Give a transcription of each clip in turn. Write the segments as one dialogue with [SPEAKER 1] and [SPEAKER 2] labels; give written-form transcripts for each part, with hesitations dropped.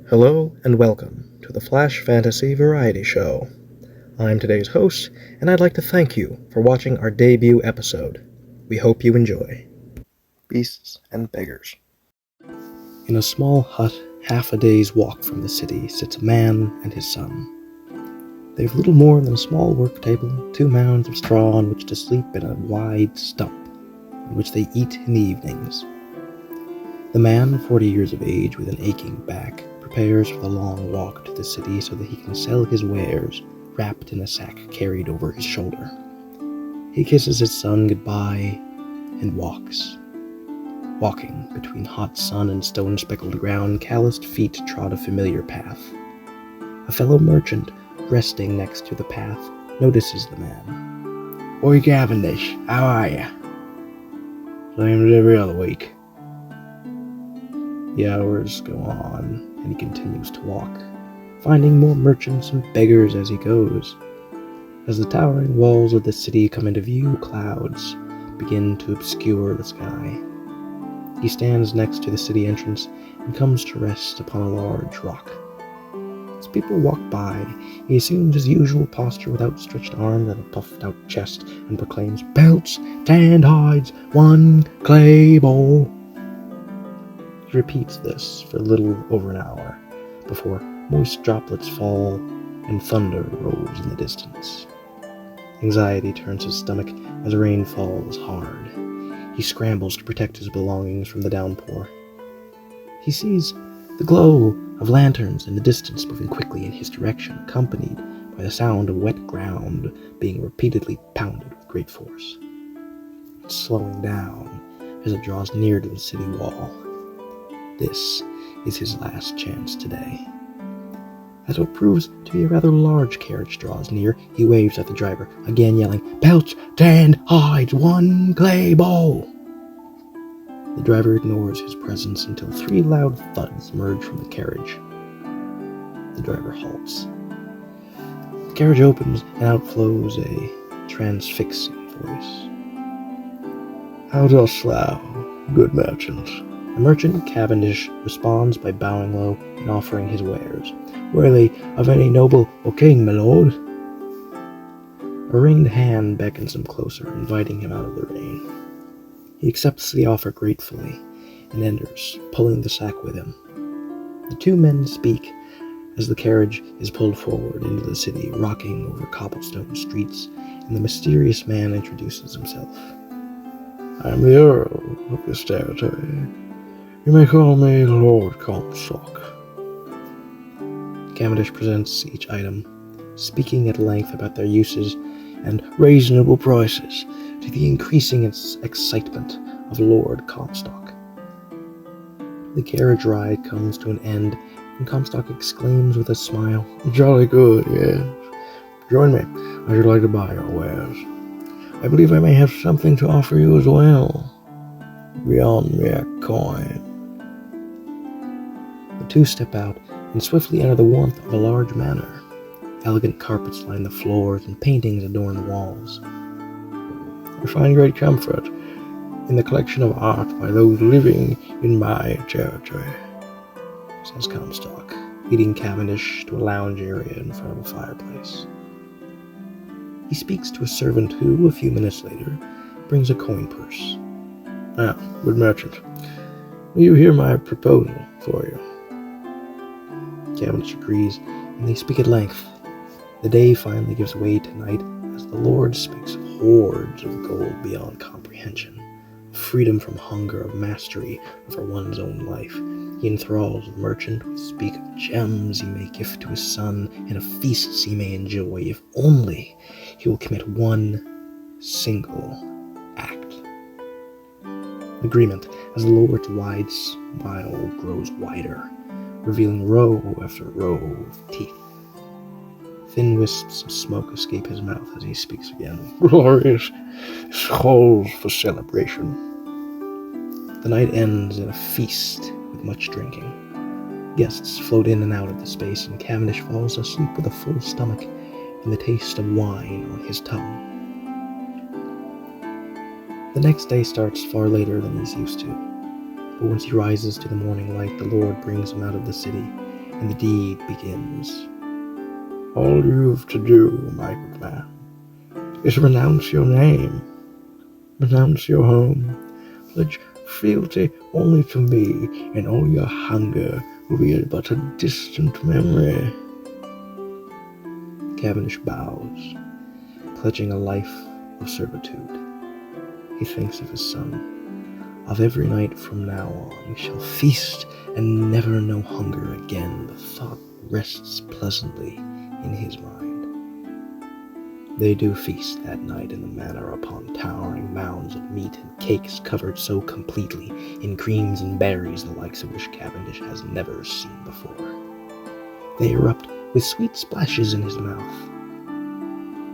[SPEAKER 1] Hello and welcome to the Flash Fantasy Variety Show. I'm today's host, and I'd like to thank you for watching our debut episode. We hope you enjoy. Beasts and Beggars. In a small hut, half a day's walk from the city, sits a man and his son. They've little more than a small work table, 2 mounds of straw on which to sleep, and a wide stump on which they eat in the evenings. The man, 40 years of age, with an aching back, prepares for the long walk to the city so that he can sell his wares, wrapped in a sack carried over his shoulder. He kisses his son goodbye and walks. Walking between hot sun and stone-speckled ground, calloused feet trod a familiar path. A fellow merchant, resting next to the path, notices the man. "Oi, Cavendish, how are ya?" "Same as every other week." The hours go on, and he continues to walk, finding more merchants and beggars as he goes. As the towering walls of the city come into view, clouds begin to obscure the sky. He stands next to the city entrance and comes to rest upon a large rock. As people walk by, he assumes his usual posture with outstretched arms and a puffed-out chest and proclaims, "Belts, tanned hides, 1 clay bowl." He repeats this for a little over an hour, before moist droplets fall and thunder rolls in the distance. Anxiety turns his stomach as rain falls hard. He scrambles to protect his belongings from the downpour. He sees the glow of lanterns in the distance moving quickly in his direction, accompanied by the sound of wet ground being repeatedly pounded with great force. It's slowing down as it draws near to the city wall. This is his last chance today. As what proves to be a rather large carriage draws near, he waves at the driver, again yelling, "Belts, tanned hides, 1 clay bowl." The driver ignores his presence until 3 loud thuds emerge from the carriage. The driver halts. The carriage opens, and out flows a transfixing voice. "How dost thou, good merchant?" The merchant, Cavendish, responds by bowing low and offering his wares. "Were they of any noble or king, my lord?" A ringed hand beckons him closer, inviting him out of the rain. He accepts the offer gratefully and enters, pulling the sack with him. The 2 men speak as the carriage is pulled forward into the city, rocking over cobblestone streets, and the mysterious man introduces himself. "I am the Earl of this territory. You may call me Lord Comstock." Cavendish presents each item, speaking at length about their uses and reasonable prices, to the increasing excitement of Lord Comstock. The carriage ride comes to an end, and Comstock exclaims with a smile, "Jolly good, yes. Join me. I should like to buy your wares. I believe I may have something to offer you as well. Beyond mere coin." The 2 step out and swiftly enter the warmth of a large manor. Elegant carpets line the floors and paintings adorn the walls. "I find great comfort in the collection of art by those living in my territory," says Comstock, leading Cavendish to a lounge area in front of a fireplace. He speaks to a servant who, a few minutes later, brings a coin purse. "Now, good merchant, will you hear my proposal for you?" Cavendish agrees, and they speak at length. The day finally gives way to night as the Lord speaks of hoards of gold beyond comprehension, of freedom from hunger, of mastery over one's own life. He enthralls the merchant who speak of gems he may gift to his son, and of feasts he may enjoy if only he will commit one single act. Agreement as the Lord's wide smile grows wider, revealing row after row of teeth. Thin wisps of smoke escape his mouth as he speaks again. "Glorious calls for celebration." The night ends in a feast with much drinking. Guests float in and out of the space, and Cavendish falls asleep with a full stomach and the taste of wine on his tongue. The next day starts far later than he's used to, but once he rises to the morning light, the Lord brings him out of the city and the deed begins. All you've to do, my good man, is renounce your name, renounce your home, pledge fealty only to me, and all your hunger will be but a distant memory. Cavendish bows, pledging a life of servitude. He thinks of his son. Of every night from now on, we shall feast and never know hunger again. The thought rests pleasantly in his mind. They do feast that night in the manor upon towering mounds of meat and cakes covered so completely in creams and berries the likes of which Cavendish has never seen before. They erupt with sweet splashes in his mouth.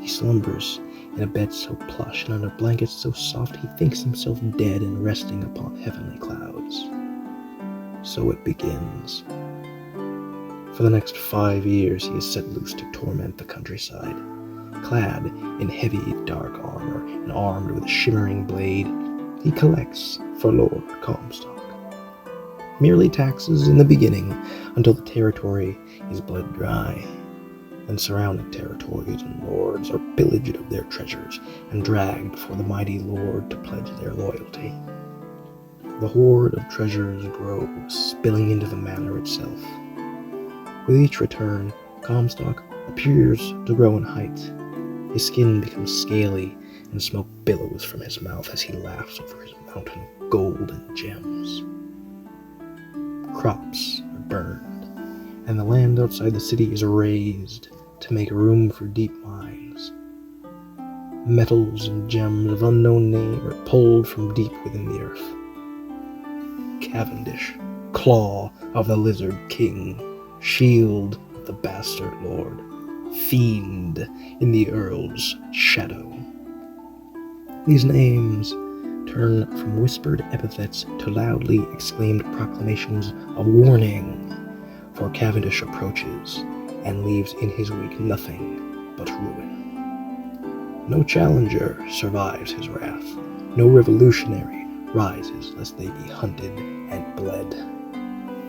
[SPEAKER 1] He slumbers in a bed so plush and under blankets so soft he thinks himself dead and resting upon heavenly clouds. So it begins. For the next 5 years he is set loose to torment the countryside. Clad in heavy dark armor and armed with a shimmering blade, he collects for Lord Comstock. Merely taxes in the beginning until the territory is bled dry. And surrounding territories and lords are pillaged of their treasures and dragged before the mighty lord to pledge their loyalty. The hoard of treasures grows, spilling into the manor itself. With each return, Comstock appears to grow in height. His skin becomes scaly, and smoke billows from his mouth as he laughs over his mountain of gold and gems. Crops are burned, and the land outside the city is razed to make room for deep mines. Metals and gems of unknown name are pulled from deep within the earth. Cavendish, claw of the lizard king, shield of the bastard lord, fiend in the earl's shadow. These names turn from whispered epithets to loudly exclaimed proclamations of warning, for Cavendish approaches and leaves in his wake nothing but ruin. No challenger survives his wrath. No revolutionary rises lest they be hunted and bled.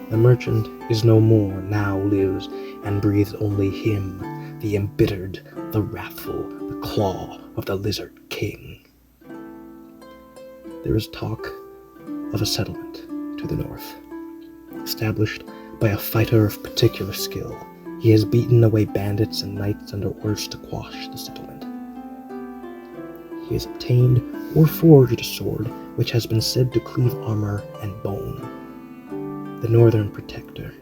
[SPEAKER 1] The merchant is no more, now lives and breathes only him, the embittered, the wrathful, the claw of the lizard king. There is talk of a settlement to the north, established by a fighter of particular skill. He has beaten away bandits and knights under orders to quash the settlement. He has obtained or forged a sword which has been said to cleave armor and bone. The northern protector,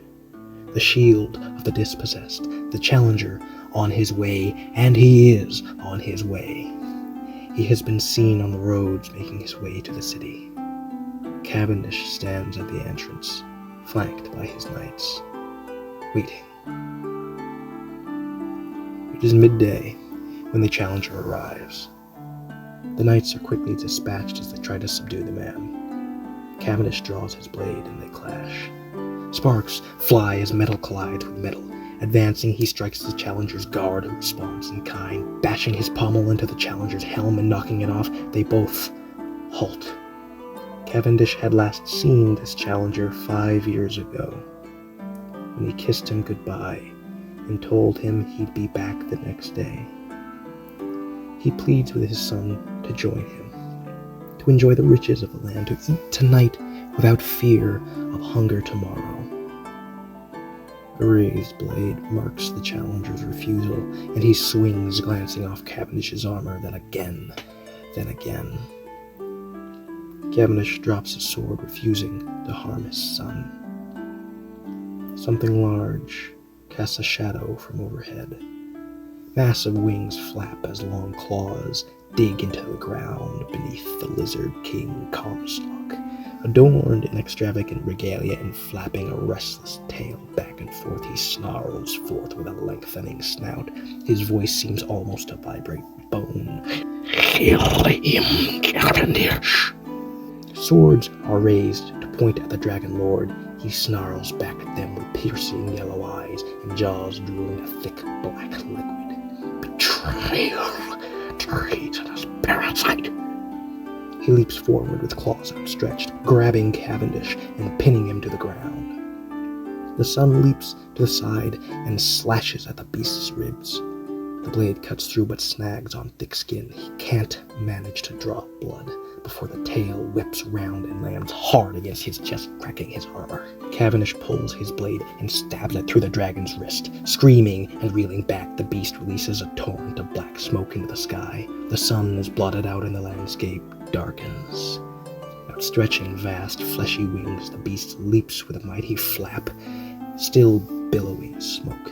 [SPEAKER 1] the shield of the dispossessed, the challenger on his way, and he is on his way. He has been seen on the roads making his way to the city. Cavendish stands at the entrance, flanked by his knights, waiting. It is midday when the challenger arrives. The knights are quickly dispatched as they try to subdue the man. Cavendish draws his blade and they clash. Sparks fly as metal collides with metal. Advancing, he strikes the challenger's guard, who responds in kind. Bashing his pommel into the challenger's helm and knocking it off, they both halt. Cavendish had last seen this challenger 5 years ago, when he kissed him goodbye and told him he'd be back the next day. He pleads with his son to join him, to enjoy the riches of the land, to eat tonight without fear of hunger tomorrow. A raised blade marks the challenger's refusal, and he swings, glancing off Cavendish's armor, then again. Cavendish drops his sword, refusing to harm his son. Something large casts a shadow from overhead. Massive wings flap as long claws dig into the ground beneath the lizard king Comstock, adorned in extravagant regalia and flapping a restless tail back and forth. He snarls forth with a lengthening snout. His voice seems almost to vibrate bone. Kill him, Cavendish! Swords are raised to point at the Dragon Lord. He snarls back at them with piercing yellow eyes and jaws drooling a thick black liquid. Betrayal! Traitorous parasite! He leaps forward with claws outstretched, grabbing Cavendish and pinning him to the ground. The sun leaps to the side and slashes at the beast's ribs. The blade cuts through but snags on thick skin. He can't manage to draw blood before the tail whips round and lands hard against his chest, cracking his armor. Cavendish pulls his blade and stabs it through the dragon's wrist. Screaming and reeling back, the beast releases a torrent of black smoke into the sky. The sun is blotted out and the landscape darkens. Outstretching vast, fleshy wings, the beast leaps with a mighty flap, still billowing smoke.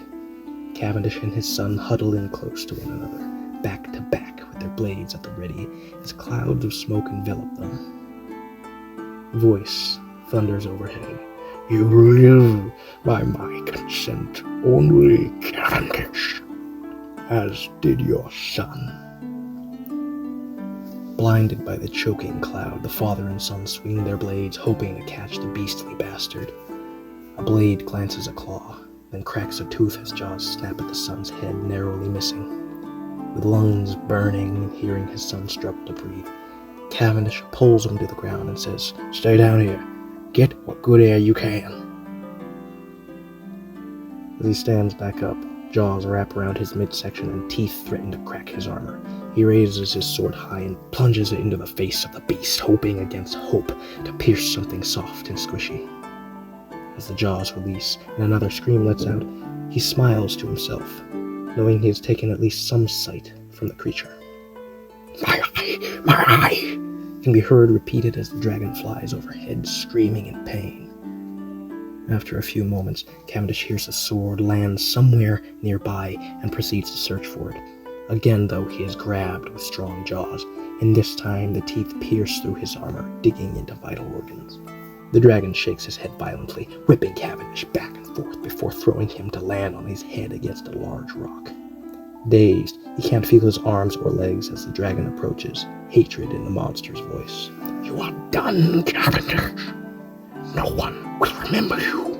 [SPEAKER 1] Cavendish and his son huddle in close to one another, back to back with their blades at the ready, as clouds of smoke envelop them. A voice thunders overhead. "You live by my consent only, Cavendish, as did your son." Blinded by the choking cloud, the father and son swing their blades, hoping to catch the beastly bastard. A blade glances a claw, then cracks a tooth as jaws snap at the son's head, narrowly missing. With lungs burning and hearing his son struggle to breathe, Cavendish pulls him to the ground and says, "Stay down here. Get what good air you can." As he stands back up, jaws wrap around his midsection and teeth threaten to crack his armor. He raises his sword high and plunges it into the face of the beast, hoping against hope to pierce something soft and squishy. As the jaws release and another scream lets out, he smiles to himself, knowing he has taken at least some sight from the creature. "My eye! My eye!" can be heard repeated as the dragon flies overhead, screaming in pain. After a few moments, Cavendish hears the sword land somewhere nearby and proceeds to search for it. Again, though, he is grabbed with strong jaws, and this time the teeth pierce through his armor, digging into vital organs. The dragon shakes his head violently, whipping Cavendish back and forth before throwing him to land on his head against a large rock. Dazed, he can't feel his arms or legs as the dragon approaches, hatred in the monster's voice. "You are done, Cavendish. No one will remember you,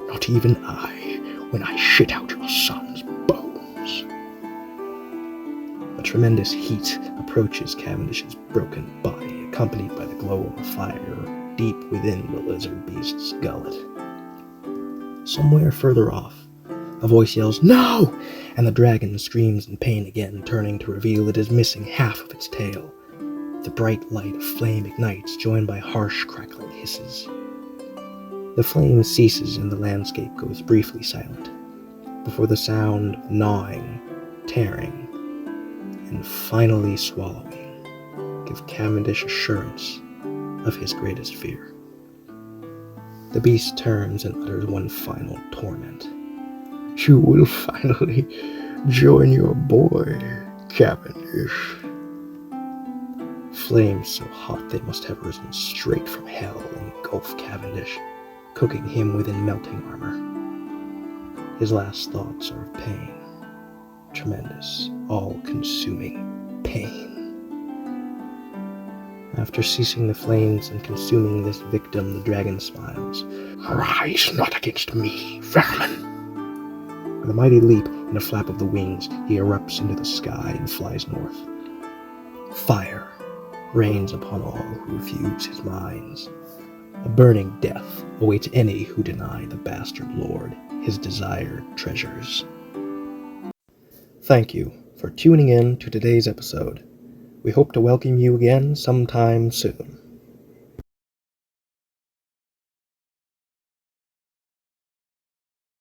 [SPEAKER 1] not even I, when I shit out your son's bones." A tremendous heat approaches Cavendish's broken body, accompanied by the glow of a fire deep within the lizard beast's gullet. Somewhere further off, a voice yells, "No!" and the dragon screams in pain again, turning to reveal it is missing half of its tail. The bright light of flame ignites, joined by harsh crackling hisses. The flame ceases and the landscape goes briefly silent, before the sound of gnawing, tearing, and finally swallowing give Cavendish assurance of his greatest fear. The beast turns and utters one final torment. "You will finally join your boy, Cavendish." Flames so hot they must have risen straight from hell engulf Cavendish, cooking him within melting armor. His last thoughts are of pain, tremendous, all-consuming pain. After ceasing the flames and consuming this victim, the dragon smiles. "Arise not against me, vermin!" With a mighty leap and a flap of the wings, he erupts into the sky and flies north. Fire rains upon all who refuse his mines. A burning death awaits any who deny the bastard lord his desired treasures. Thank you for tuning in to today's episode. We hope to welcome you again sometime soon.